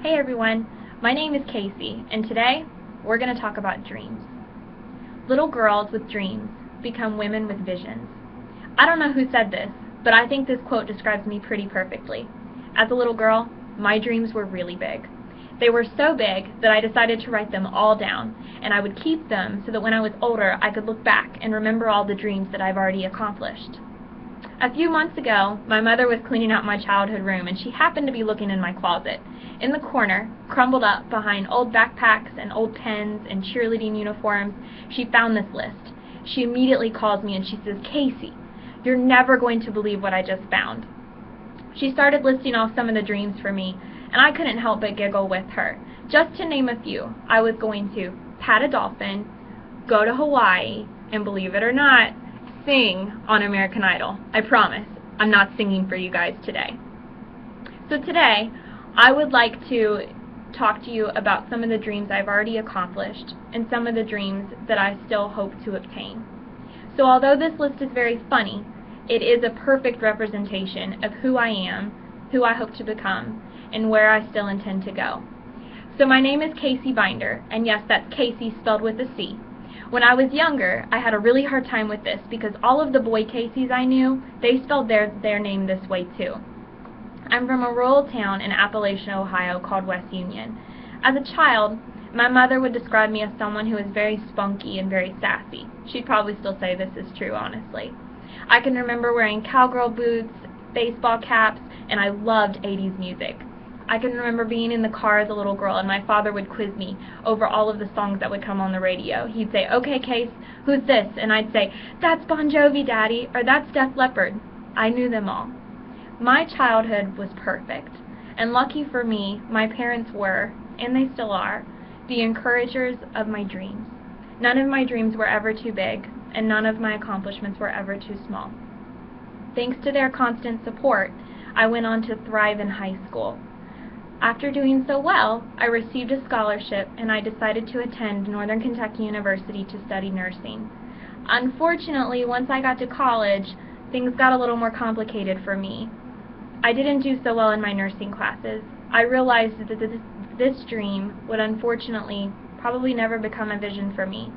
Hey everyone, my name is Casey, and today we're going to talk about dreams. Little girls with dreams become women with visions. I don't know who said this, but I think this quote describes me pretty perfectly. As a little girl, my dreams were really big. They were so big that I decided to write them all down, and I would keep them so that when I was older I could look back and remember all the dreams that I've already accomplished. A few months ago, my mother was cleaning out my childhood room, and she happened to be looking in my closet. In the corner, crumbled up behind old backpacks and old pens and cheerleading uniforms, she found this list. She immediately calls me and she says, "Casey, you're never going to believe what I just found." She started listing off some of the dreams for me, and I couldn't help but giggle with her. Just to name a few, I was going to pat a dolphin, go to Hawaii, and believe it or not, sing on American Idol. I promise, I'm not singing for you guys today. So today, I would like to talk to you about some of the dreams I've already accomplished and some of the dreams that I still hope to obtain. So although this list is very funny, it is a perfect representation of who I am, who I hope to become, and where I still intend to go. So my name is Casey Binder, and yes, that's Casey spelled with a C. When I was younger, I had a really hard time with this because all of the boy Caseys I knew, they spelled their name this way too. I'm from a rural town in Appalachian, Ohio called West Union. As a child, my mother would describe me as someone who is very spunky and very sassy. She'd probably still say this is true, honestly. I can remember wearing cowgirl boots, baseball caps, and I loved 80s music. I can remember being in the car as a little girl and my father would quiz me over all of the songs that would come on the radio. He'd say, "Okay, Case, who's this?" And I'd say, "That's Bon Jovi, Daddy," or "That's Def Leppard." I knew them all. My childhood was perfect, and lucky for me, my parents were, and they still are, the encouragers of my dreams. None of my dreams were ever too big, and none of my accomplishments were ever too small. Thanks to their constant support, I went on to thrive in high school. After doing so well, I received a scholarship and I decided to attend Northern Kentucky University to study nursing. Unfortunately, once I got to college, things got a little more complicated for me. I didn't do so well in my nursing classes. I realized that this dream would unfortunately probably never become a vision for me.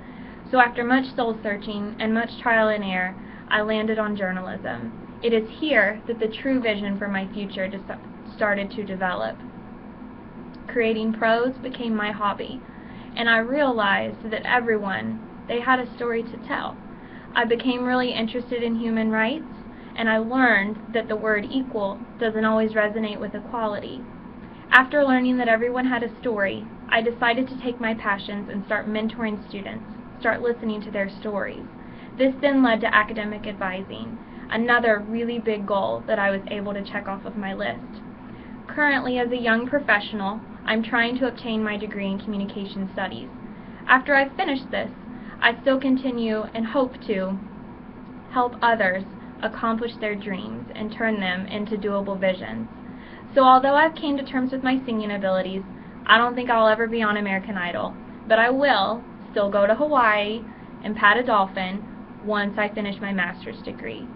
So after much soul searching and much trial and error, I landed on journalism. It is here that the true vision for my future started to develop. Creating prose became my hobby, and I realized that everyone, they had a story to tell. I became really interested in human rights, and I learned that the word equal doesn't always resonate with equality. After learning that everyone had a story, I decided to take my passions and start mentoring students, start listening to their stories. This then led to academic advising, another really big goal that I was able to check off of my list. Currently, as a young professional, I'm trying to obtain my degree in communication studies. After I've finished this, I still continue and hope to help others accomplish their dreams and turn them into doable visions. So although I've came to terms with my singing abilities, I don't think I'll ever be on American Idol, but I will still go to Hawaii and pat a dolphin once I finish my master's degree.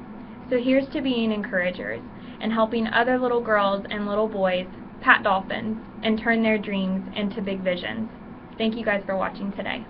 So here's to being encouragers and helping other little girls and little boys pat dolphins and turn their dreams into big visions. Thank you guys for watching today.